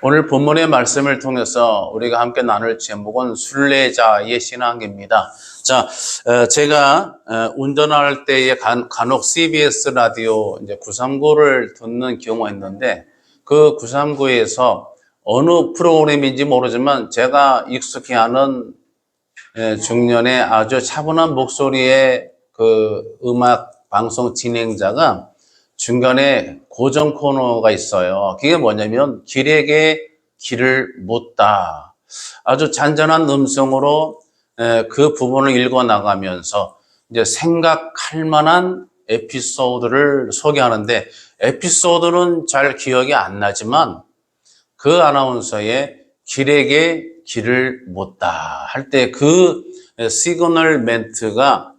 오늘 본문의 말씀을 통해서 우리가 함께 나눌 제목은 순례자의 신앙입니다. 자, 제가 운전할 때에 간혹 CBS 라디오 이제 939를 듣는 경우가 있는데 그 939에서 어느 프로그램인지 모르지만 제가 익숙해하는 중년의 아주 차분한 목소리의 그 음악 방송 진행자가 중간에 고정 코너가 있어요. 그게 뭐냐면 길에게 길을 묻다. 아주 잔잔한 음성으로 그 부분을 읽어 나가면서 이제 생각할 만한 에피소드를 소개하는데 에피소드는 잘 기억이 안 나지만 그 아나운서의 길에게 길을 묻다 할 때 그 시그널 멘트가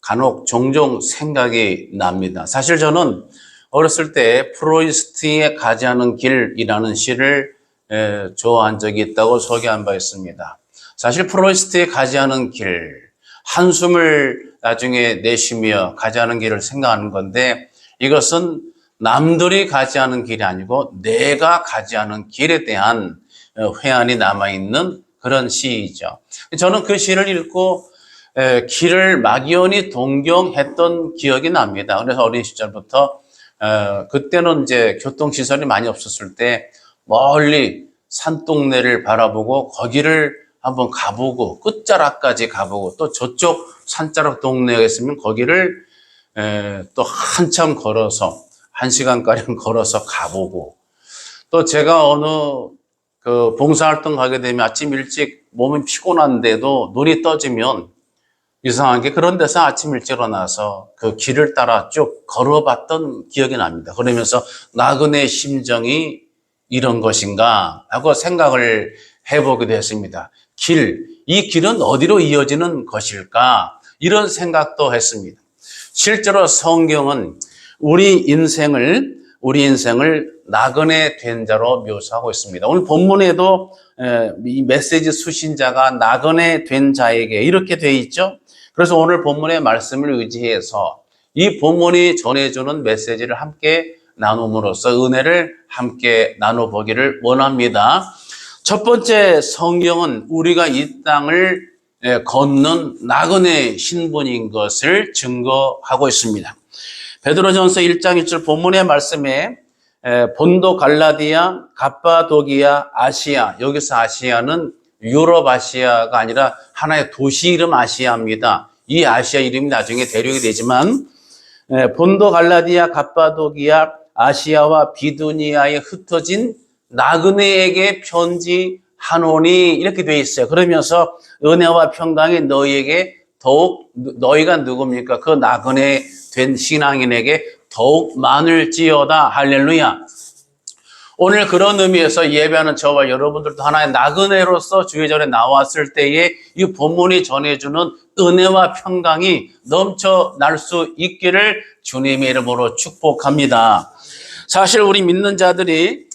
간혹 종종 생각이 납니다. 사실 저는 어렸을 때 프로이스트의 가지 않은 길이라는 시를 좋아한 적이 있다고 소개한 바 있습니다. 사실 프로이스트의 가지 않은 길, 한숨을 나중에 내쉬며 가지 않은 길을 생각하는 건데 이것은 남들이 가지 않은 길이 아니고 내가 가지 않은 길에 대한 회한이 남아있는 그런 시이죠. 저는 그 시를 읽고 길을 막연히 동경했던 기억이 납니다. 그래서 어린 시절부터 그때는 이제 교통시설이 많이 없었을 때 멀리 산동네를 바라보고 거기를 한번 가보고 끝자락까지 가보고 또 저쪽 산자락 동네가 있으면 거기를 또 한참 걸어서 1시간가량 걸어서 가보고 또 제가 어느 그 봉사활동 가게 되면 아침 일찍 몸이 피곤한데도 눈이 떠지면 이상하게 그런 데서 아침 일찍 일어나서 그 길을 따라 쭉 걸어봤던 기억이 납니다. 그러면서 나그네의 심정이 이런 것인가 하고 생각을 해보게 됐습니다. 이 길은 어디로 이어지는 것일까? 이런 생각도 했습니다. 실제로 성경은 우리 인생을 나그네 된 자로 묘사하고 있습니다. 오늘 본문에도 이 메시지 수신자가 나그네 된 자에게 이렇게 돼 있죠. 그래서 오늘 본문의 말씀을 의지해서 이 본문이 전해주는 메시지를 함께 나눔으로써 은혜를 함께 나눠보기를 원합니다. 첫 번째 성경은 우리가 이 땅을 걷는 나그네 신분인 것을 증거하고 있습니다. 베드로전서 1장 1절 본문의 말씀에 본도, 갈라디아, 갑바도기아, 아시아, 여기서 아시아는 유럽 아시아가 아니라 하나의 도시 이름 아시아입니다. 이 아시아 이름이 나중에 대륙이 되지만 본도, 갈라디아, 갑바도기아, 아시아와 비두니아에 흩어진 나그네에게 편지하노니 이렇게 되어 있어요. 그러면서 은혜와 평강이 너희에게 더욱 너희가 누굽니까? 그 나그네 된 신앙인에게 더욱 많을지어다. 할렐루야. 오늘 그런 의미에서 예배하는 저와 여러분들도 하나의 나그네로서 주의전에 나왔을 때에 이 본문이 전해주는 은혜와 평강이 넘쳐날 수 있기를 주님의 이름으로 축복합니다. 사실 우리 믿는 자들이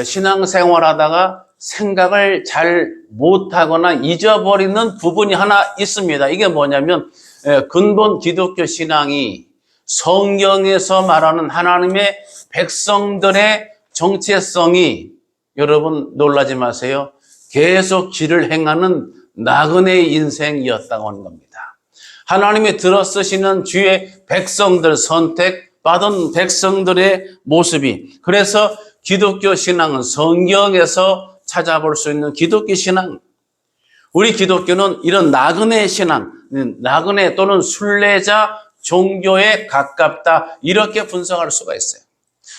신앙생활하다가 생각을 잘 못하거나 잊어버리는 부분이 하나 있습니다. 이게 뭐냐면 근본 기독교 신앙이 성경에서 말하는 하나님의 백성들의 정체성이 여러분 놀라지 마세요. 계속 길을 행하는 나그네의 인생이었다고 하는 겁니다. 하나님이 들어쓰시는 주의 백성들, 선택받은 백성들의 모습이 그래서 기독교 신앙은 성경에서 찾아볼 수 있는 기독교 신앙. 우리 기독교는 이런 나그네 신앙, 나그네 또는 순례자 종교에 가깝다 이렇게 분석할 수가 있어요.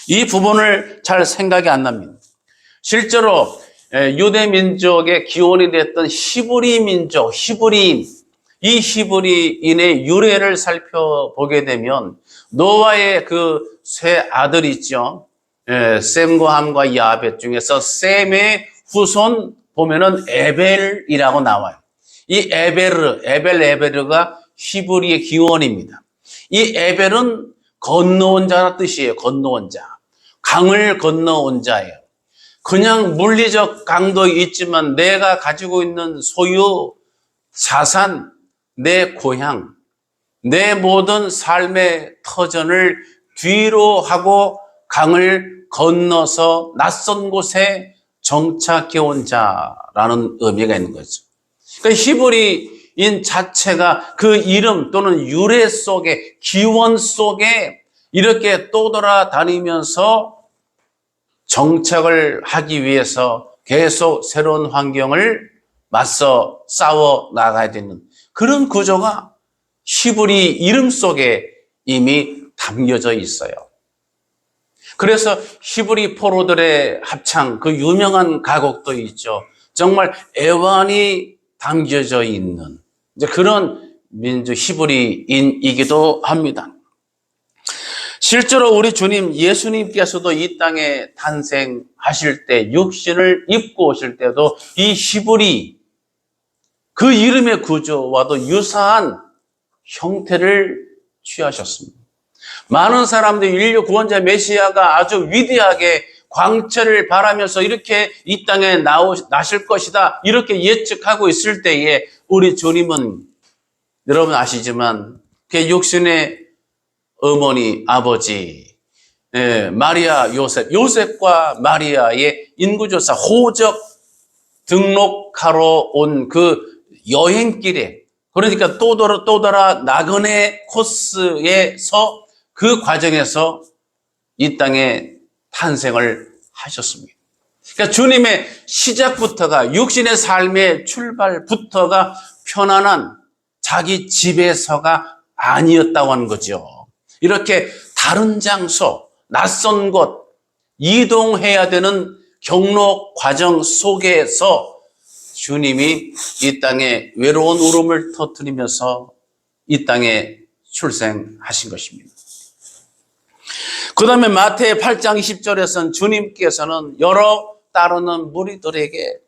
이 부분을 잘 생각이 안 납니다. 실제로 유대 민족의 기원이 됐던 히브리 민족, 히브리인, 이 히브리인의 유래를 살펴보게 되면 노아의 그 세 아들 있죠. 셈과 함과 야벳 중에서 셈의 후손 보면은 에벨이라고 나와요. 이 에벨르가 히브리의 기원입니다. 이 에벨은 건너온 자란 뜻이에요. 건너온 자. 강을 건너온 자예요. 그냥 물리적 강도 있지만 내가 가지고 있는 소유, 자산, 내 고향, 내 모든 삶의 터전을 뒤로 하고 강을 건너서 낯선 곳에 정착해 온 자라는 의미가 있는 거죠. 그러니까 히브리인 자체가 그 이름 또는 유래 속에, 기원 속에 이렇게 떠돌아다니면서 정착을 하기 위해서 계속 새로운 환경을 맞서 싸워 나가야 되는 그런 구조가 히브리 이름 속에 이미 담겨져 있어요. 그래서 히브리 포로들의 합창, 그 유명한 가곡도 있죠. 정말 애환이 담겨져 있는 이제 그런 민족 히브리인이기도 합니다. 실제로 우리 주님 예수님께서도 이 땅에 탄생하실 때 육신을 입고 오실 때도 이 히브리 그 이름의 구조와도 유사한 형태를 취하셨습니다. 많은 사람들이 인류 구원자 메시아가 아주 위대하게 광채를 바라면서 이렇게 이 땅에 나실 것이다 이렇게 예측하고 있을 때에 우리 주님은 여러분 아시지만 그 육신의 어머니 아버지 마리아 요셉과 마리아의 인구조사 호적 등록하러 온 그 여행길에 그러니까 또돌아 나그네 코스에서 그 과정에서 이 땅에 탄생을 하셨습니다. 그러니까 주님의 시작부터가 육신의 삶의 출발부터가 편안한 자기 집에서가 아니었다고 하는 거죠. 이렇게 다른 장소, 낯선 곳, 이동해야 되는 경로 과정 속에서 주님이 이 땅에 외로운 울음을 터뜨리면서 이 땅에 출생하신 것입니다. 그 다음에 마태 8장 20절에서는 주님께서는 여러 따르는 무리들에게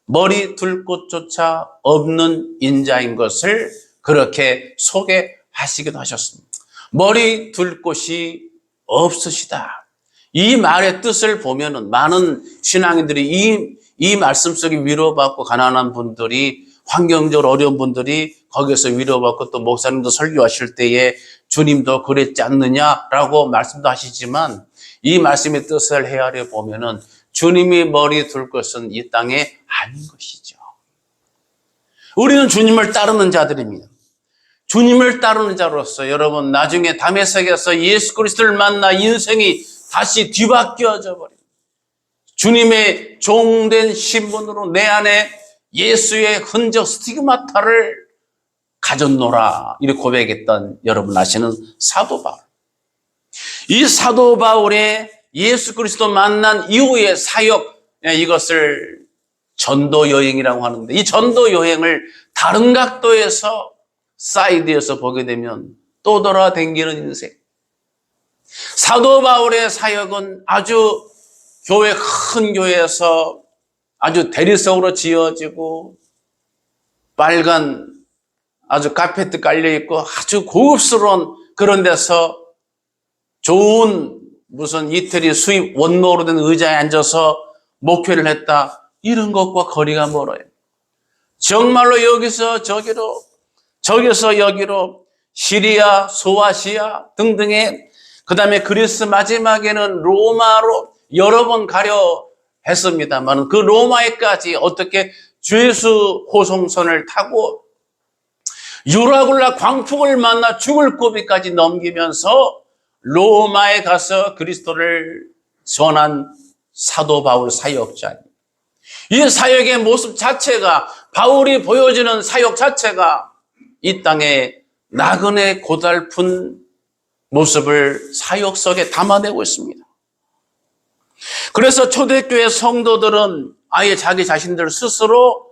머리 둘 곳조차 없는 인자인 것을 그렇게 소개하시기도 하셨습니다. 머리 둘 곳이 없으시다. 이 말의 뜻을 보면은 많은 신앙인들이 이 말씀 속에 위로받고 가난한 분들이 환경적으로 어려운 분들이 거기서 위로받고 또 목사님도 설교하실 때에 주님도 그랬지 않느냐라고 말씀도 하시지만 이 말씀의 뜻을 헤아려 보면은 주님이 머리 둘 것은 이 땅에 아닌 것이죠. 우리는 주님을 따르는 자들입니다. 주님을 따르는 자로서 여러분 나중에 다메섹에서 예수 그리스도를 만나 인생이 다시 뒤바뀌어져 버립니다. 주님의 종된 신분으로 내 안에 예수의 흔적 스티그마타를 가졌노라 이렇게 고백했던 여러분 아시는 사도 바울. 이 사도 바울의 예수 그리스도 만난 이후의 사역 이것을 전도 여행이라고 하는데 이 전도 여행을 다른 각도에서 사이드에서 보게 되면 또 돌아다니는 인생. 사도 바울의 사역은 아주 큰 교회에서 아주 대리석으로 지어지고 빨간 아주 카페트 깔려있고 아주 고급스러운 그런 데서 좋은 무슨 이태리 수입 원로로 된 의자에 앉아서 목회를 했다. 이런 것과 거리가 멀어요. 정말로 여기서 저기로 저기서 여기로 시리아, 소아시아 등등의 그 다음에 그리스 마지막에는 로마로 여러 번 가려 했습니다만 그 로마에까지 어떻게 죄수 호송선을 타고 유라굴라 광풍을 만나 죽을 고비까지 넘기면서 로마에 가서 그리스도를 전한 사도 바울 사역자입니다. 이 사역의 모습 자체가 바울이 보여주는 사역 자체가 이 땅에 나그네 고달픈 모습을 사역 속에 담아내고 있습니다. 그래서 초대교회 성도들은 아예 자기 자신들 스스로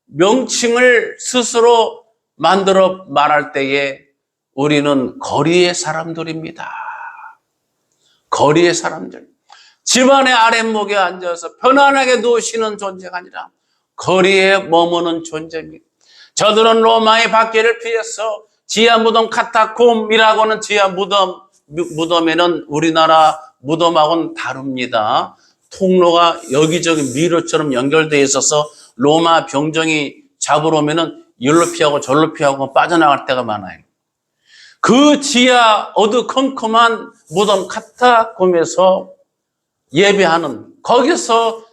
명칭을 스스로 만들어 말할 때에 우리는 거리의 사람들입니다. 거리의 사람들. 집안의 아랫목에 앉아서 편안하게 누우시는 존재가 아니라 거리에 머무는 존재입니다. 저들은 로마의 박해를 피해서 지하 무덤 카타콤이라고 하는 지하 무덤에는 우리나라 무덤하고는 다릅니다. 통로가 여기저기 미로처럼 연결되어 있어서 로마 병정이 잡으러 오면은 이리로 피하고 저리로 피하고 빠져나갈 때가 많아요. 그 지하 어두컴컴한 무덤 카타콤에서 예배하는 거기서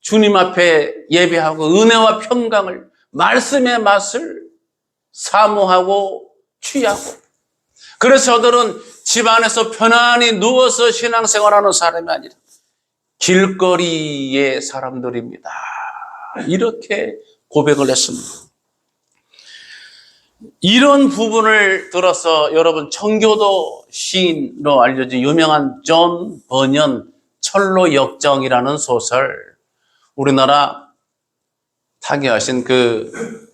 주님 앞에 예배하고 은혜와 평강을, 말씀의 맛을 사모하고 취하고, 그래서 저들은 집 안에서 편안히 누워서 신앙생활하는 사람이 아니라 길거리의 사람들입니다. 이렇게 고백을 했습니다. 이런 부분을 들어서 여러분, 청교도 시인으로 알려진 유명한 존 버년 철로 역정이라는 소설, 우리나라 타계하신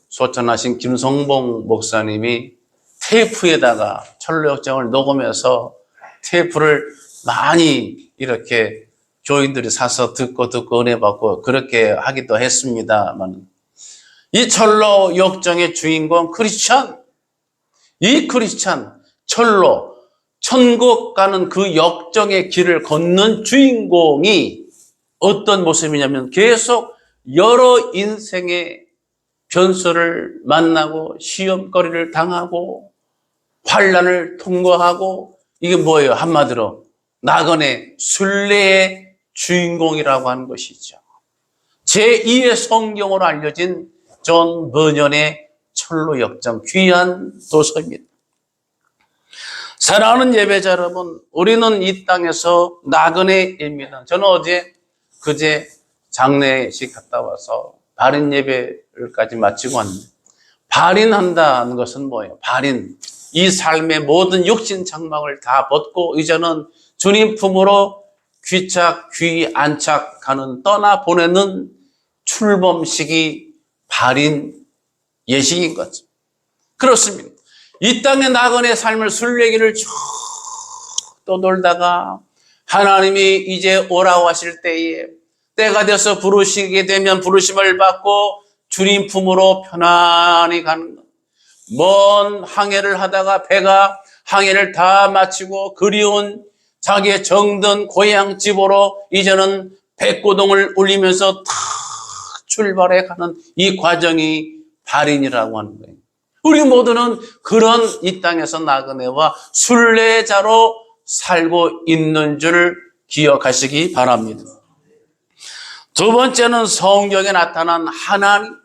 소천하신 김성봉 목사님이 테이프에다가 철로 역정을 녹음해서 테이프를 많이 이렇게 교인들이 사서 듣고 은혜 받고 그렇게 하기도 했습니다만, 이 철로 역정의 주인공 크리스찬, 이 크리스찬 철로 천국 가는 그 역정의 길을 걷는 주인공이 어떤 모습이냐면 계속 여러 인생의 변수를 만나고 시험거리를 당하고 환난을 통과하고, 이게 뭐예요? 한마디로 나그네 순례의 주인공이라고 하는 것이죠. 제2의 성경으로 알려진 존 버년의 철로 역정, 귀한 도서입니다. 사랑하는 예배자 여러분, 우리는 이 땅에서 나그네입니다. 저는 그제 장례식 갔다 와서 발인 예배를까지 마치고 왔는데, 발인한다는 것은 뭐예요? 발인. 이 삶의 모든 육신 장막을 다 벗고 이제는 주님 품으로 귀 안착하는, 떠나 보내는 출범식이 발인 예식인 거죠. 그렇습니다. 이 땅의 나그네 삶을 순례길을 쭉 떠돌다가 하나님이 이제 오라고 하실 때에 때가 돼서 부르시게 되면 부르심을 받고 주님 품으로 편안히 가는 것. 먼 항해를 하다가 배가 항해를 다 마치고 그리운 자기의 정든 고향집으로 이제는 백고동을 울리면서 탁 출발해 가는 이 과정이 발인이라고 하는 거예요. 우리 모두는 그런 이 땅에서 나그네와 순례자로 살고 있는 줄 기억하시기 바랍니다. 두 번째는 성경에 나타난 하나님,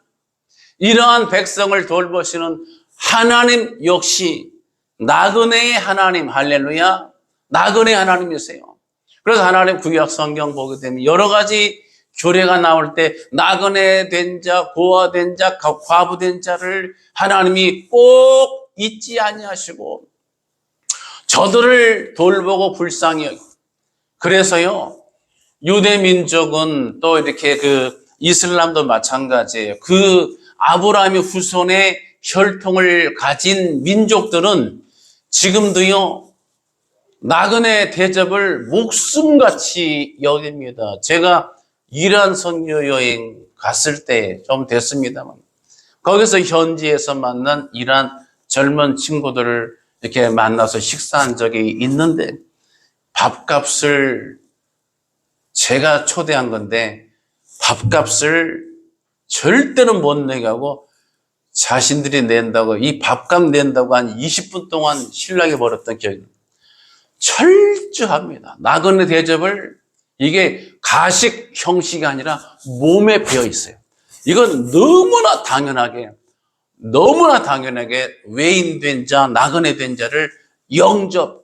이러한 백성을 돌보시는 하나님 역시 나그네의 하나님, 할렐루야, 나그네 하나님이세요. 그래서 하나님 구약 성경 보게 되면 여러 가지 규례가 나올 때 나그네 된 자, 고아된 자, 과부된 자를 하나님이 꼭 잊지 아니하시고 저들을 돌보고 불쌍히 여기고, 그래서요 유대 민족은 또 이렇게 이슬람도 마찬가지예요. 아브라함의 후손의 혈통을 가진 민족들은 지금도요 나그네 대접을 목숨같이 여깁니다. 제가 이란 선교 여행 갔을 때 좀 됐습니다만, 거기서 현지에서 만난 이란 젊은 친구들을 이렇게 만나서 식사한 적이 있는데, 밥값을 제가 초대한 건데 밥값을 절대로 못 내게 하고 자신들이 낸다고, 이 밥값 낸다고 한 20분 동안 신나게 벌었던 기억이 납니다. 철저합니다. 나그네 대접을, 이게 가식 형식이 아니라 몸에 배어 있어요. 이건 너무나 당연하게 외인된 자, 나그네 된 자를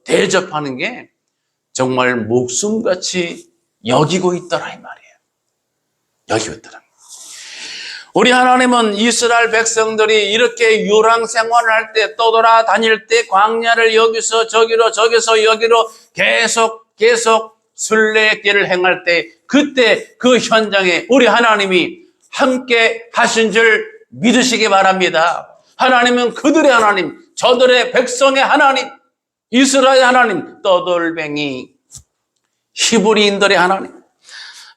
대접하는 게 정말 목숨같이 여기고 있더라 이 말이에요. 여기고 있더라. 우리 하나님은 이스라엘 백성들이 이렇게 유랑 생활을 할 때, 떠돌아다닐 때, 광야를 여기서 저기로 저기서 여기로 계속 순례길을 행할 때, 그때 그 현장에 우리 하나님이 함께 하신 줄 믿으시기 바랍니다. 하나님은 그들의 하나님, 저들의 백성의 하나님, 이스라엘 하나님, 떠돌뱅이 히브리인들의 하나님.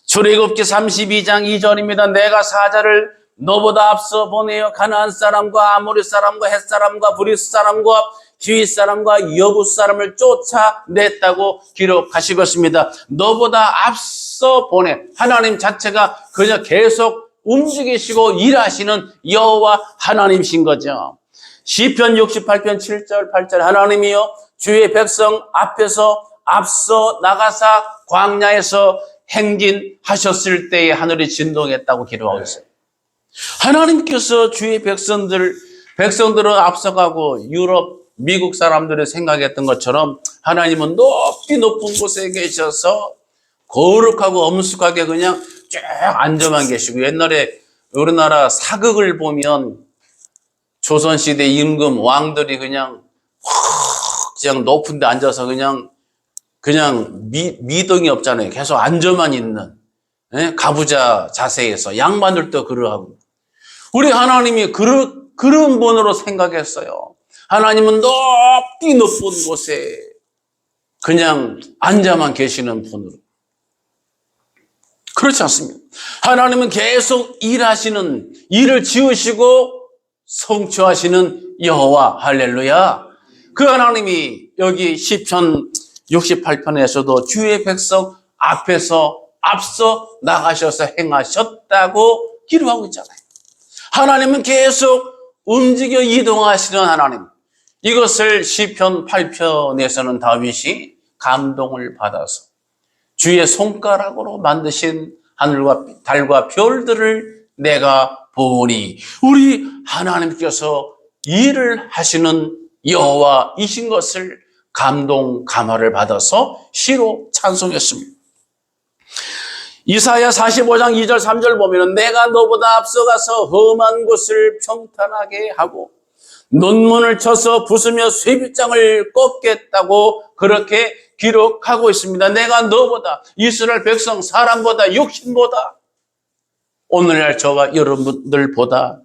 출애굽기 32장 2절입니다. 내가 사자를 너보다 앞서 보내어 가나안 사람과 아모리 사람과 헷 사람과 브리스 사람과 히윗 사람과 여붓 사람을 쫓아냈다고 기록하시고 있습니다. 너보다 앞서 보내, 하나님 자체가 그냥 계속 움직이시고 일하시는 여호와 하나님이신 거죠. 시편 68편 7절 8절 하나님이여 주의 백성 앞에서 앞서 나가사 광야에서 행진하셨을 때에 하늘이 진동했다고 기록하고 있어요. 하나님께서 주의 백성들은 앞서가고 유럽, 미국 사람들이 생각했던 것처럼 하나님은 높이 높은 곳에 계셔서 거룩하고 엄숙하게 그냥 쭉 앉아만 계시고, 옛날에 우리나라 사극을 보면 조선시대 임금 왕들이 그냥 높은 데 앉아서 그냥 미동이 없잖아요. 계속 앉아만 있는, 가부좌 자세에서 양반들도 그러하고. 우리 하나님이 그런 분으로 생각했어요. 하나님은 높이 높은 곳에 그냥 앉아만 계시는 분으로. 그렇지 않습니다. 하나님은 계속 일을 지으시고 성취하시는 여호와. 할렐루야. 그 하나님이 여기 시편 68편에서도 주의 백성 앞에서 앞서 나가셔서 행하셨다고 기록하고 있잖아요. 하나님은 계속 움직여 이동하시는 하나님. 이것을 시편 8편에서는 다윗이 감동을 받아서 주의 손가락으로 만드신 하늘과 달과 별들을 내가 보니, 우리 하나님께서 일을 하시는 여호와이신 것을 감화를 받아서 시로 찬송했습니다. 이사야 45장 2절 3절 보면 내가 너보다 앞서가서 험한 곳을 평탄하게 하고 논문을 쳐서 부수며 쇠빗장을 꺾겠다고 그렇게 기록하고 있습니다. 내가 너보다, 이스라엘 백성 사람보다, 육신보다, 오늘날 저와 여러분들보다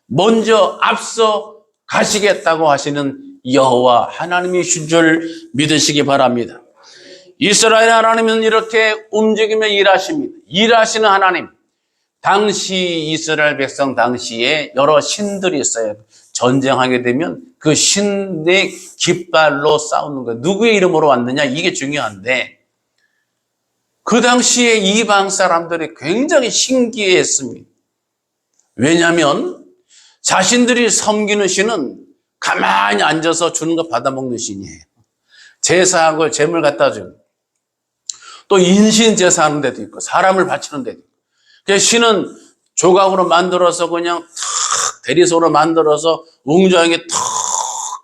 먼저 앞서 가시겠다고 하시는 여호와 하나님이신 줄 믿으시기 바랍니다. 이스라엘 하나님은 이렇게 움직이며 일하십니다. 일하시는 하나님. 당시 이스라엘 백성 당시에 여러 신들이 있어요. 전쟁하게 되면 그 신의 깃발로 싸우는 거예요. 누구의 이름으로 왔느냐, 이게 중요한데, 그 당시에 이방 사람들이 굉장히 신기했습니다. 왜냐하면 자신들이 섬기는 신은 가만히 앉아서 주는 거 받아먹는 신이에요. 제사한 걸 재물 갖다 주고, 또 인신 제사하는 데도 있고 사람을 바치는 데도 있고, 그래서 신은 조각으로 만들어서 그냥 탁 대리석으로 만들어서 웅장하게 탁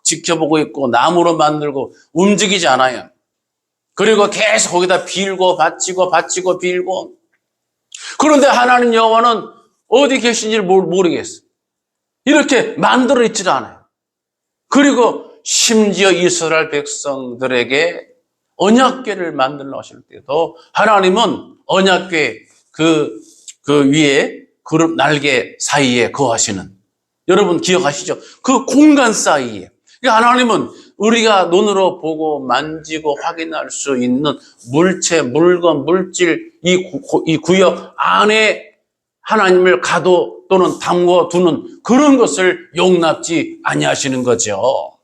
지켜보고 있고, 나무로 만들고 움직이지 않아요. 그리고 계속 거기다 빌고 바치고 빌고. 그런데 하나님 여호와는 어디 계신지를 모르겠어요. 이렇게 만들어 있질 않아요. 그리고 심지어 이스라엘 백성들에게 언약궤를 만들어 하실 때도 하나님은 언약궤 그 위에 그룹 날개 사이에 거하시는, 여러분 기억하시죠? 그 공간 사이에. 하나님은 우리가 눈으로 보고 만지고 확인할 수 있는 물체, 물건, 물질, 이 구역 안에 하나님을 가둬 또는 담궈 두는 그런 것을 용납지 아니하시는 거죠.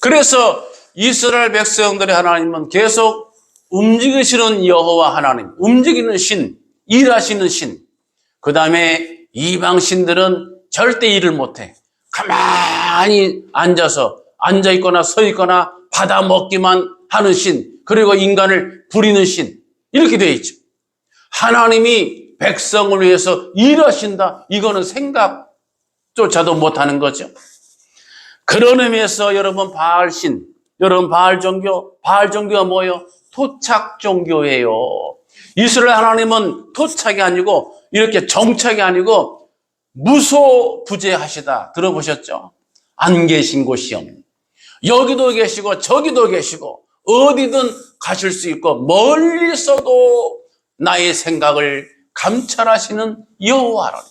그래서 이스라엘 백성들의 하나님은 계속 움직이시는 여호와 하나님, 움직이는 신, 일하시는 신. 그 다음에 이방 신들은 절대 일을 못해. 가만히 앉아있거나 서있거나 받아먹기만 하는 신, 그리고 인간을 부리는 신, 이렇게 되어 있죠. 하나님이 백성을 위해서 일하신다, 이거는 생각조차도 못하는 거죠. 그런 의미에서 여러분 바알신, 여러분 바알 종교가 뭐예요? 토착 종교예요. 이스라엘 하나님은 토착이 아니고, 이렇게 정착이 아니고 무소부재하시다. 들어보셨죠? 안 계신 곳이 없는, 여기도 계시고 저기도 계시고 어디든 가실 수 있고 멀리서도 나의 생각을 감찰하시는 여호와 하나님.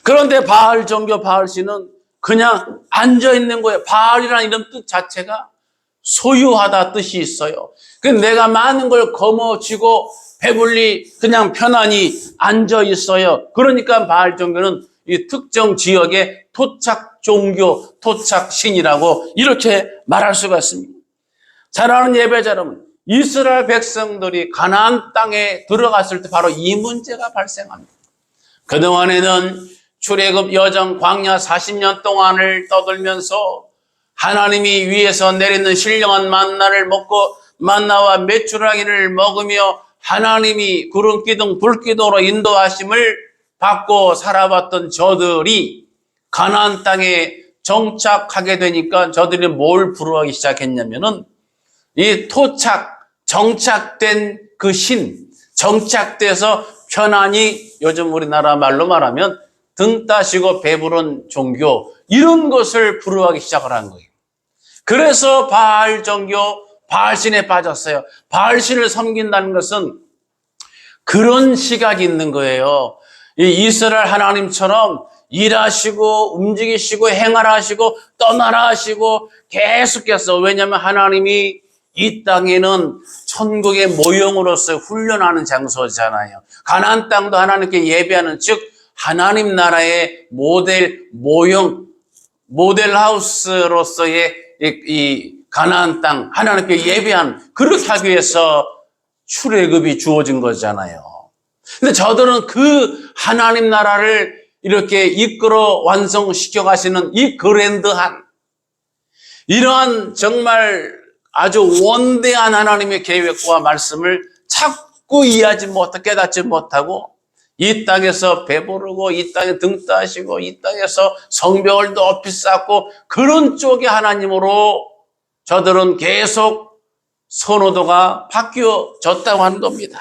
그런데 바알 종교, 바알신은 그냥 앉아있는 거예요. 바알이라는 이름 뜻 자체가 소유하다 뜻이 있어요. 내가 많은 걸 거머쥐고 배불리 그냥 편안히 앉아 있어요. 그러니까 바알 종교는 이 특정 지역의 토착 종교, 토착 신이라고 이렇게 말할 수가 있습니다. 사랑하는 예배자 여러분, 이스라엘 백성들이 가나안 땅에 들어갔을 때 바로 이 문제가 발생합니다. 그동안에는 출애굽 여정 광야 40년 동안을 떠돌면서 하나님이 위에서 내리는 신령한 만나를 먹고 만나와 메추라기를 먹으며 하나님이 구름기둥 불기둥으로 인도하심을 받고 살아왔던 저들이 가나안 땅에 정착하게 되니까 저들이 뭘 부러워하기 시작했냐면은 이 정착된 그 정착돼서 편안히 요즘 우리나라 말로 말하면 등 따시고 배부른 종교, 이런 것을 부러워하기 시작을 한 거예요. 그래서 바알 종교, 바알신에 빠졌어요. 바알신을 섬긴다는 것은 그런 시각이 있는 거예요. 이 이스라엘 하나님처럼 일하시고 움직이시고 행하라 하시고 떠나라 하시고 계속해서, 왜냐하면 하나님이 이 땅에는 천국의 모형으로서 훈련하는 장소잖아요. 가나안 땅도 하나님께 예배하는, 즉 하나님 나라의 모델하우스로서의 이 가나안 땅, 하나님께 예배한, 그렇게 하기 위해서 출애굽이 주어진 거잖아요. 근데 저들은 그 하나님 나라를 이렇게 이끌어 완성시켜 가시는 이 그랜드한, 이러한 정말 아주 원대한 하나님의 계획과 말씀을 자꾸 이해하지 못하고 깨닫지 못하고, 이 땅에서 배부르고 이 땅에 등 따시고 이 땅에서 성벽을 높이 쌓고, 그런 쪽의 하나님으로 저들은 계속 선호도가 바뀌어졌다고 하는 겁니다.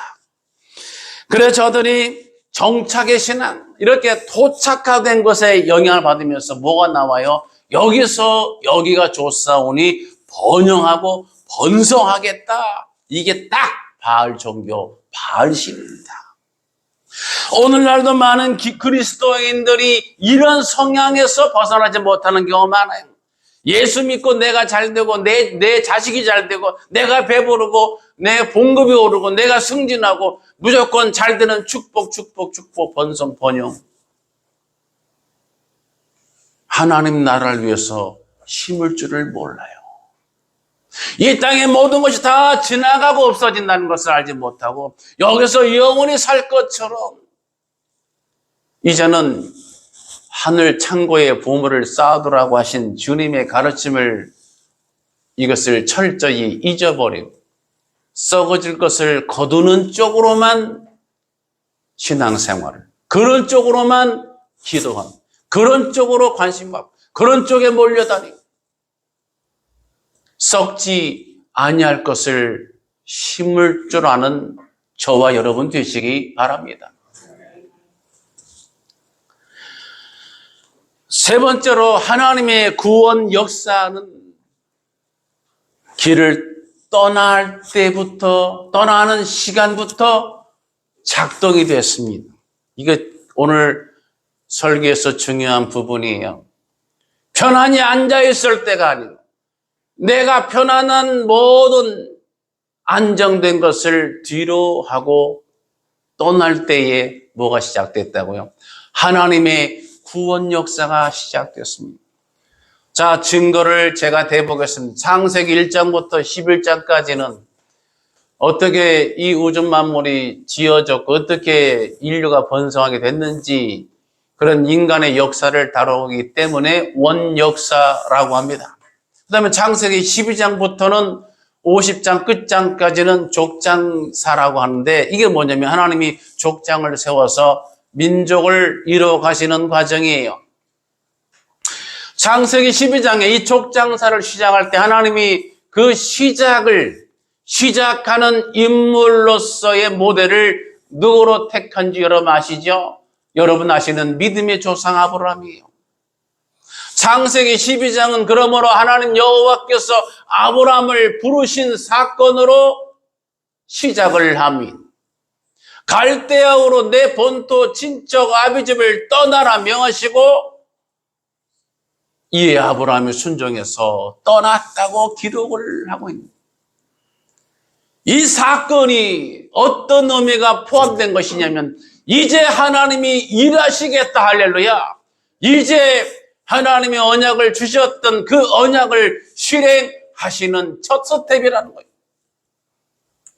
그래서 저들이 정착의 신앙, 이렇게 도착화된 것에 영향을 받으면서 뭐가 나와요? 여기서 여기가 좋사오니 번영하고 번성하겠다. 이게 딱 바알 종교, 바알신입니다. 오늘날도 많은 그리스도인들이 이런 성향에서 벗어나지 못하는 경우가 많아요. 예수 믿고 내가 잘 되고 내 자식이 잘 되고 내가 배부르고 내 봉급이 오르고 내가 승진하고 무조건 잘 되는 축복 번성 번영. 하나님 나라를 위해서 힘을 줄을 몰라요. 이 땅의 모든 것이 다 지나가고 없어진다는 것을 알지 못하고 여기서 영원히 살 것처럼 이제는 하늘 창고에 보물을 쌓아두라고 하신 주님의 가르침을, 이것을 철저히 잊어버리고 썩어질 것을 거두는 쪽으로만 신앙생활을, 그런 쪽으로만 기도하고 그런 쪽으로 관심 갖고 그런 쪽에 몰려다니고 썩지 아니할 것을 심을 줄 아는 저와 여러분 되시기 바랍니다. 세 번째로, 하나님의 구원 역사는 길을 떠날 때부터, 떠나는 시간부터 작동이 됐습니다. 이거 오늘 설교에서 중요한 부분이에요. 편안히 앉아있을 때가 아니고 내가 편안한 모든 안정된 것을 뒤로 하고 떠날 때에 뭐가 시작됐다고요? 하나님의 구원 역사가 시작됐습니다. 자, 증거를 제가 대보겠습니다. 창세기 1장부터 11장까지는 어떻게 이 우주 만물이 지어졌고 어떻게 인류가 번성하게 됐는지, 그런 인간의 역사를 다루기 때문에 원역사라고 합니다. 그 다음에 창세기 12장부터는 50장 끝장까지는 족장사라고 하는데, 이게 뭐냐면 하나님이 족장을 세워서 민족을 이루어 가시는 과정이에요. 창세기 12장에 이 족장사를 시작할 때 하나님이 그 시작하는 인물로서의 모델을 누구로 택한지 여러분 아시죠? 여러분 아시는 믿음의 조상 아브라함이에요. 창세기 12장은 그러므로 하나님 여호와께서 아브라함을 부르신 사건으로 시작을 합니다. 갈대아우로 내 본토 친척 아비집을 떠나라 명하시고, 이에 아브라함이 순종해서 떠났다고 기록을 하고 있습니다. 이 사건이 어떤 의미가 포함된 것이냐면, 이제 하나님이 일하시겠다, 할렐루야. 이제 하나님의 언약을 주셨던 그 언약을 실행하시는 첫 스텝이라는 거예요.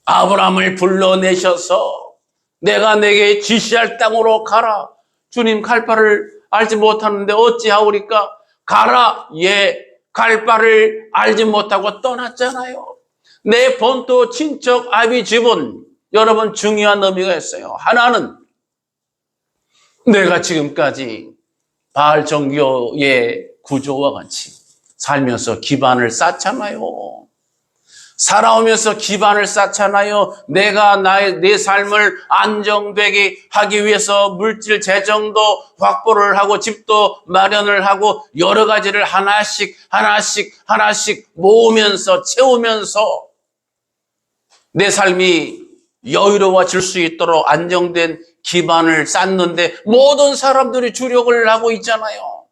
아브라함을 불러내셔서 내가 내게 지시할 땅으로 가라. 주님, 갈 바를 알지 못하는데 어찌하오리까? 가라. 예, 갈 바를 알지 못하고 떠났잖아요. 내 본토 친척 아비 집은 여러분 중요한 의미가 있어요. 하나는 내가 지금까지 바알 종교의 구조와 같이 살면서 기반을 쌓잖아요. 살아오면서 기반을 쌓잖아요. 내가 내 삶을 안정되게 하기 위해서 물질 재정도 확보를 하고 집도 마련을 하고 여러 가지를 하나씩 모으면서 채우면서 내 삶이 여유로워질 수 있도록 안정된 기반을 쌓는데 모든 사람들이 주력을 하고 있잖아요.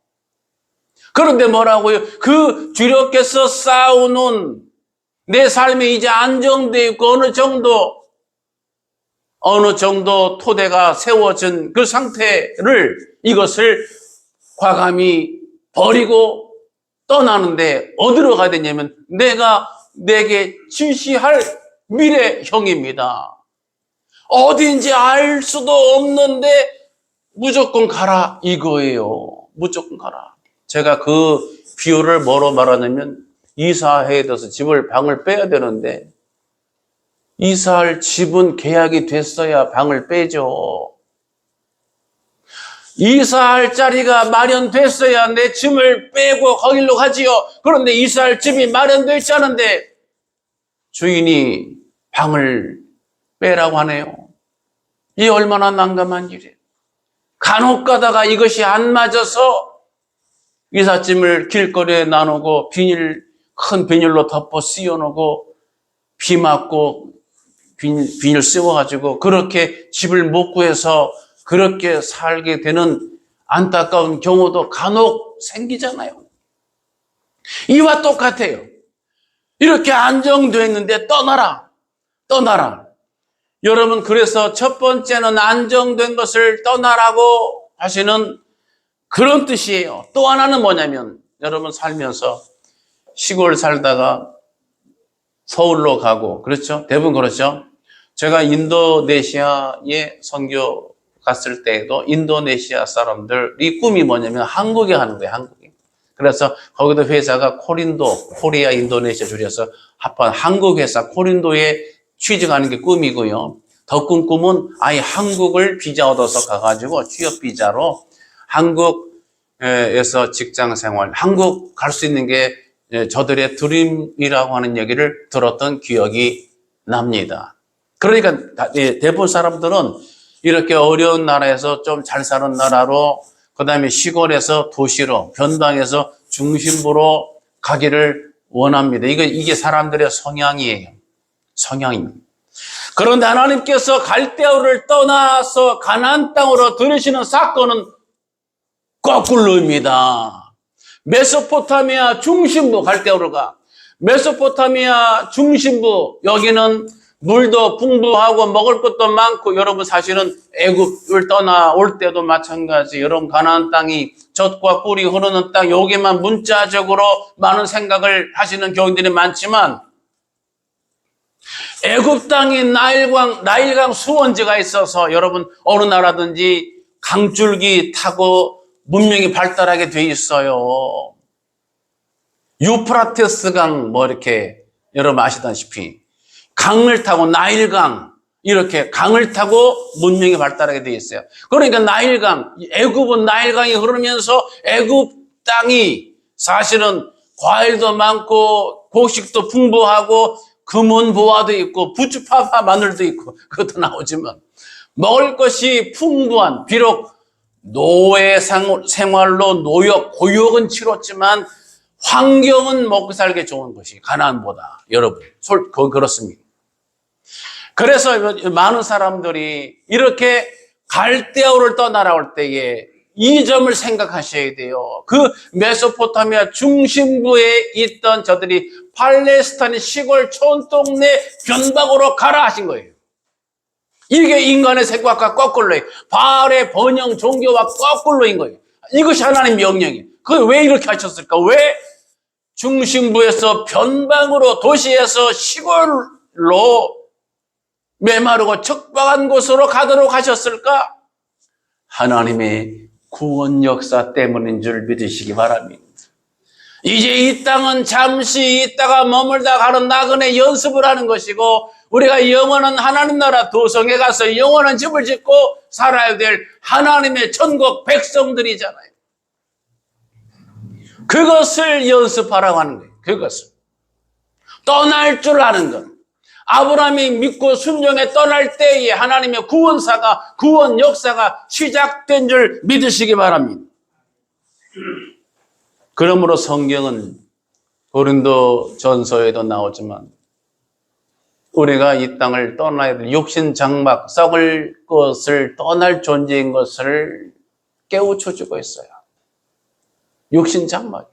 그런데 뭐라고요? 그 주력해서 쌓아놓은 내 삶이 이제 안정되어 있고 어느 정도 토대가 세워진 그 상태를 이것을 과감히 버리고 떠나는데 어디로 가야 되냐면 내게 지시할 미래형입니다. 어딘지 알 수도 없는데 무조건 가라 이거예요. 무조건 가라. 제가 그 비유를 뭐로 말하냐면 이사해야 돼서 방을 빼야 되는데 이사할 집은 계약이 됐어야 방을 빼죠. 이사할 자리가 마련됐어야 내 짐을 빼고 거길로 가지요. 그런데 이사할 집이 마련되지 않은데 주인이 방을 빼라고 하네요. 이 얼마나 난감한 일이에요. 간혹 가다가 이것이 안 맞아서 이삿짐을 길거리에 나누고 큰 비닐로 덮어 씌워놓고 비 맞고 비닐 씌워가지고 그렇게 집을 못 구해서 그렇게 살게 되는 안타까운 경우도 간혹 생기잖아요. 이와 똑같아요. 이렇게 안정되어 있는데 떠나라. 여러분, 그래서 첫 번째는 안정된 것을 떠나라고 하시는 그런 뜻이에요. 또 하나는 뭐냐면 여러분 살면서 시골 살다가 서울로 가고 그렇죠? 대부분 그렇죠? 제가 인도네시아에 선교 갔을 때에도 인도네시아 사람들이 꿈이 뭐냐면 한국에 가는 거예요. 한국에. 그래서 거기도 회사가 코리아 인도네시아 줄여서 합한 한국 회사 코린도에 취직하는 게 꿈이고요. 더 큰 꿈은 아예 한국을 비자 얻어서 가가지고 취업 비자로 한국에서 직장 생활, 한국 갈 수 있는 게 저들의 드림이라고 하는 얘기를 들었던 기억이 납니다. 그러니까 대부분 사람들은 이렇게 어려운 나라에서 좀 잘 사는 나라로, 그 다음에 시골에서 도시로, 변방에서 중심부로 가기를 원합니다. 이게 사람들의 성향이에요. 성향입니다. 그런데 하나님께서 갈대아우를 떠나서 가나안 땅으로 들으시는 사건은 거꾸로입니다. 메소포타미아 중심부 갈대아우로 가. 메소포타미아 중심부, 여기는 물도 풍부하고 먹을 것도 많고, 여러분 사실은 애굽을 떠나올 때도 마찬가지, 여러분 가나안 땅이 젖과 꿀이 흐르는 땅, 여기만 문자적으로 많은 생각을 하시는 교인들이 많지만 애굽 땅이 나일강 수원지가 있어서 여러분 어느 나라든지 강줄기 타고 문명이 발달하게 돼 있어요. 유프라테스 강 이렇게 여러분 아시다시피 강을 타고 나일강, 이렇게 강을 타고 문명이 발달하게 돼 있어요. 그러니까 애굽은 나일강이 흐르면서 애굽 땅이 사실은 과일도 많고 곡식도 풍부하고 금은보화도 있고 부추파파 마늘도 있고 그것도 나오지만 먹을 것이 풍부한, 비록 노예 생활로 고역은 치렀지만 환경은 먹고 살기 좋은 것이 가나안보다, 여러분 그렇습니다. 그래서 많은 사람들이 이렇게 갈대아우를 떠나올 때에 이 점을 생각하셔야 돼요. 그 메소포타미아 중심부에 있던 저들이 팔레스타인 시골 촌동네 변방으로 가라 하신 거예요. 이게 인간의 생각과 거꾸로예요. 바알의 번영 종교와 거꾸로인 거예요. 이것이 하나님의 명령이에요. 그걸 왜 이렇게 하셨을까? 왜 중심부에서 변방으로, 도시에서 시골로 메마르고 척박한 곳으로 가도록 하셨을까? 하나님의 구원 역사 때문인 줄 믿으시기 바랍니다. 이제 이 땅은 잠시 있다가 머물다 가는 나그네 연습을 하는 것이고, 우리가 영원한 하나님 나라 도성에 가서 영원한 집을 짓고 살아야 될 하나님의 천국 백성들이잖아요. 그것을 연습하라고 하는 거예요. 그것을. 떠날 줄 아는 것. 아브라함이 믿고 순종해 떠날 때에 하나님의 구원사가, 구원 역사가 시작된 줄 믿으시기 바랍니다. 그러므로 성경은 고린도 전서에도 나오지만 우리가 이 땅을 떠나야 될 육신 장막, 썩을 것을 떠날 존재인 것을 깨우쳐주고 있어요. 육신 장막이.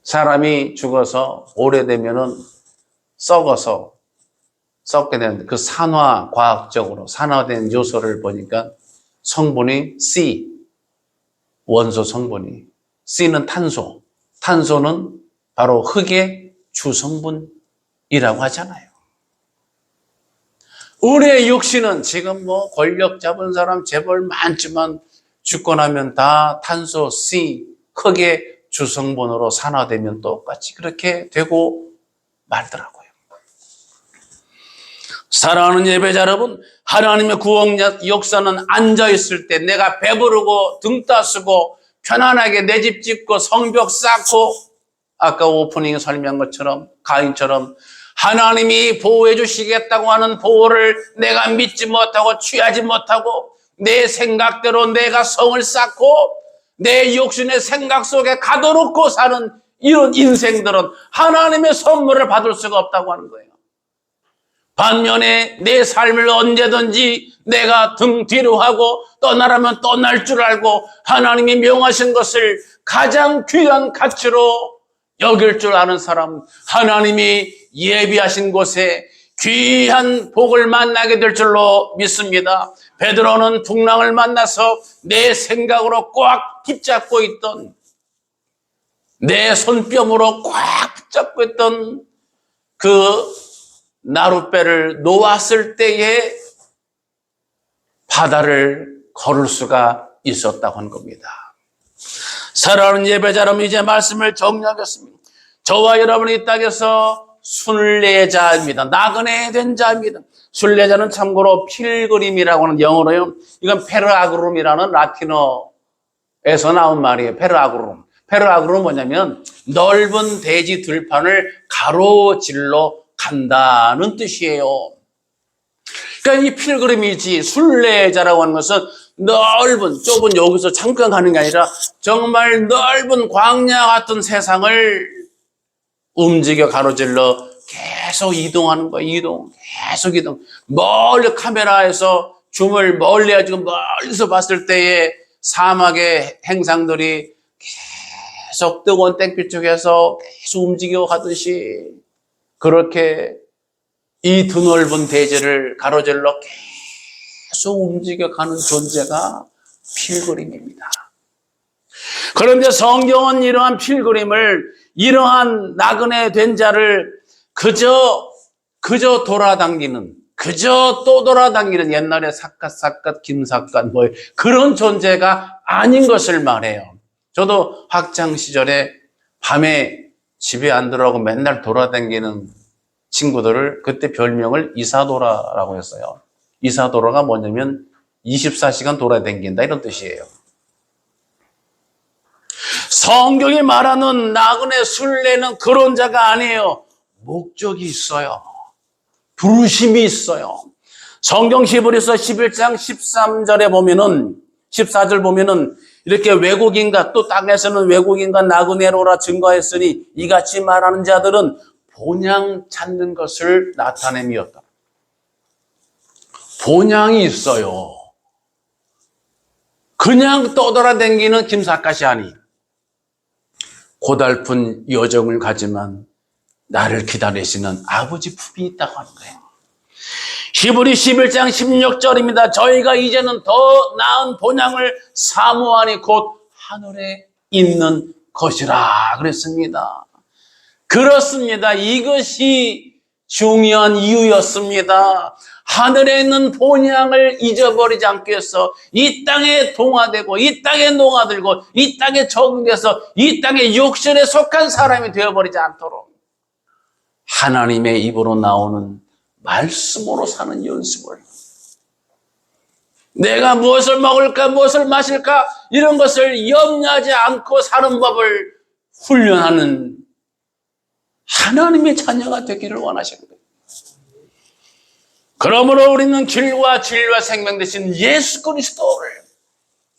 사람이 죽어서 오래되면은 썩어서 썩게 되는데, 그 산화, 과학적으로 산화된 요소를 보니까 성분이 C, 원소 성분이. C는 탄소. 탄소는 바로 흙의 주성분이라고 하잖아요. 우리의 육신은 지금 뭐 권력 잡은 사람 재벌 많지만 죽고 나면 다 탄소 C, 흙의 주성분으로 산화되면 똑같이 그렇게 되고 말더라고요. 사랑하는 예배자 여러분, 하나님의 구원 역사는 앉아있을 때 내가 배부르고 등 따쓰고 편안하게 내 집 짓고 성벽 쌓고, 아까 오프닝 설명한 것처럼 가인처럼 하나님이 보호해 주시겠다고 하는 보호를 내가 믿지 못하고 취하지 못하고 내 생각대로 내가 성을 쌓고 내 욕심의 생각 속에 가둬놓고 사는 이런 인생들은 하나님의 선물을 받을 수가 없다고 하는 거예요. 반면에 내 삶을 언제든지 내가 등 뒤로 하고 떠나라면 떠날 줄 알고 하나님이 명하신 것을 가장 귀한 가치로 여길 줄 아는 사람, 하나님이 예비하신 곳에 귀한 복을 만나게 될 줄로 믿습니다. 베드로는 풍랑을 만나서 내 생각으로 꽉 붙잡고 있던, 내 손뼉으로 꽉 붙잡고 있던 그 나룻배를 놓았을 때에 바다를 걸을 수가 있었다고 한 겁니다. 사랑하는 예배자 여러분, 이제 말씀을 정리하겠습니다. 저와 여러분이 이 땅에서 순례자입니다. 나그네 된 자입니다. 순례자는 참고로 필그림이라고 하는 영어로요, 이건 페르아그룸이라는 라틴어에서 나온 말이에요. 페르아그룸. 페르아그룸은 뭐냐면 넓은 대지 들판을 가로질러 간다는 뜻이에요. 그러니까 이 필그림이지, 순례자라고 하는 것은 넓은, 좁은, 여기서 잠깐 가는 게 아니라 정말 넓은 광야 같은 세상을 움직여 가로질러 계속 이동하는 거예요. 계속 이동. 멀리 카메라에서 줌을 멀리 해가지고 멀리서 봤을 때에 사막의 행상들이 계속 뜨거운 땡빛 쪽에서 계속 움직여 가듯이, 그렇게 이 드넓은 대지를 가로질러 계속 움직여가는 존재가 필그림입니다. 그런데 성경은 이러한 필그림을, 이러한 나그네 된 자를 그저 돌아다니는, 그저 또 돌아다니는, 옛날에 삿갓 김삿갓 뭐 그런 존재가 아닌 것을 말해요. 저도 학창 시절에 밤에 집에 안 들어가고 맨날 돌아다니는 친구들을 그때 별명을 이사도라라고 했어요. 이사도라가 뭐냐면 24시간 돌아다닌다 이런 뜻이에요. 성경이 말하는 나그네 순례는 그런 자가 아니에요. 목적이 있어요. 부르심이 있어요. 성경 히브리서 11장 13절에 보면은, 14절 보면은 이렇게 외국인과, 또 땅에서는 외국인과 나그네로라 증거했으니 이같이 말하는 자들은 본향 찾는 것을 나타냄이었다. 본향이 있어요. 그냥 떠돌아다니는 김삿갓이 아니, 고달픈 여정을 가지만 나를 기다리시는 아버지 품이 있다고 하는 거예요. 히브리 11장 16절입니다. 저희가 이제는 더 나은 본향을 사모하니 곧 하늘에 있는 것이라 그랬습니다. 그렇습니다. 이것이 중요한 이유였습니다. 하늘에 있는 본향을 잊어버리지 않기 위해서 이 땅에 동화되고 이 땅에 녹아들고 이 땅에 적응돼서 이 땅의 욕심에 속한 사람이 되어버리지 않도록 하나님의 입으로 나오는 말씀으로 사는 연습을, 내가 무엇을 먹을까 무엇을 마실까 이런 것을 염려하지 않고 사는 법을 훈련하는 하나님의 자녀가 되기를 원하시는 거예요. 그러므로 우리는 길과 진리와 생명 되신 예수 그리스도를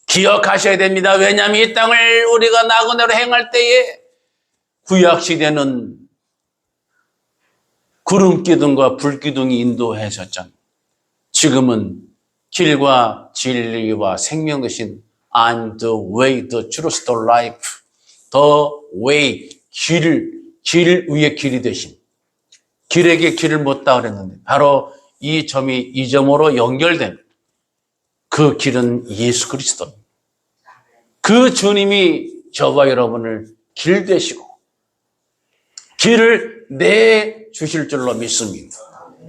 기억하셔야 됩니다. 왜냐하면 이 땅을 우리가 나그네로 행할 때에 구약시대는 구름기둥과 불기둥이 인도하셨잖아요. 지금은 길과 진리와 생명 되신 I'm the way, the truth, the life. The way, 길 위에 길이 되신, 길에게 길을 묻다 그랬는데 바로 이 점이 이 점으로 연결된 그 길은 예수 그리스도. 그 주님이 저와 여러분을 길 되시고 길을 내주실 줄로 믿습니다.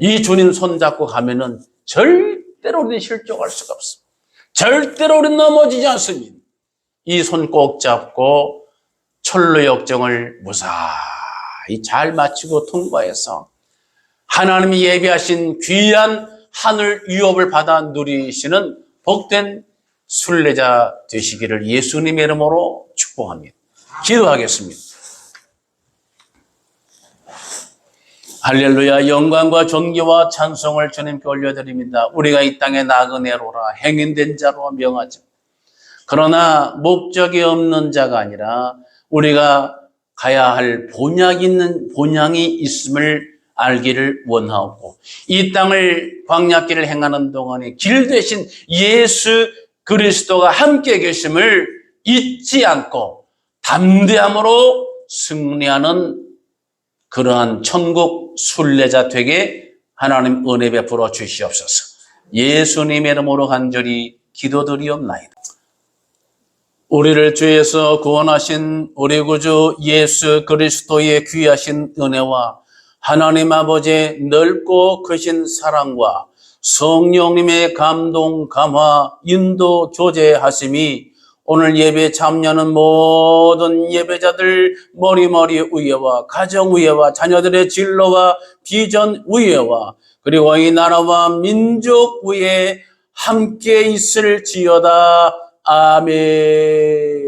이 주님 손잡고 가면은 절대로 우리는 실족할 수가 없습니다. 절대로 우리는 넘어지지 않습니다. 이 손 꼭 잡고 철로 역정을 무사히 잘 마치고 통과해서 하나님이 예비하신 귀한 하늘 유업을 받아 누리시는 복된 순례자 되시기를 예수님의 이름으로 축복합니다. 기도하겠습니다. 할렐루야. 영광과 존귀와 찬송을 주님께 올려드립니다. 우리가 이 땅에 나그네로라 행인된 자로 명하죠. 그러나 목적이 없는 자가 아니라 우리가 가야 할 본향이 있음을 알기를 원하옵고 이 땅을 광야길을 행하는 동안에 길 대신 예수 그리스도가 함께 계심을 잊지 않고 담대함으로 승리하는 그러한 천국 순례자 되게 하나님 은혜 베풀어 주시옵소서. 예수님의 이름으로 간절히 기도드리옵나이다. 우리를 죄에서 구원하신 우리 구주 예수 그리스도의 귀하신 은혜와 하나님 아버지의 넓고 크신 사랑과 성령님의 감동, 감화, 인도, 교제하심이 오늘 예배 참여하는 모든 예배자들 머리머리 위에와 가정 위에와 자녀들의 진로와 비전 위에와 그리고 이 나라와 민족 위에 함께 있을지어다. 아멘.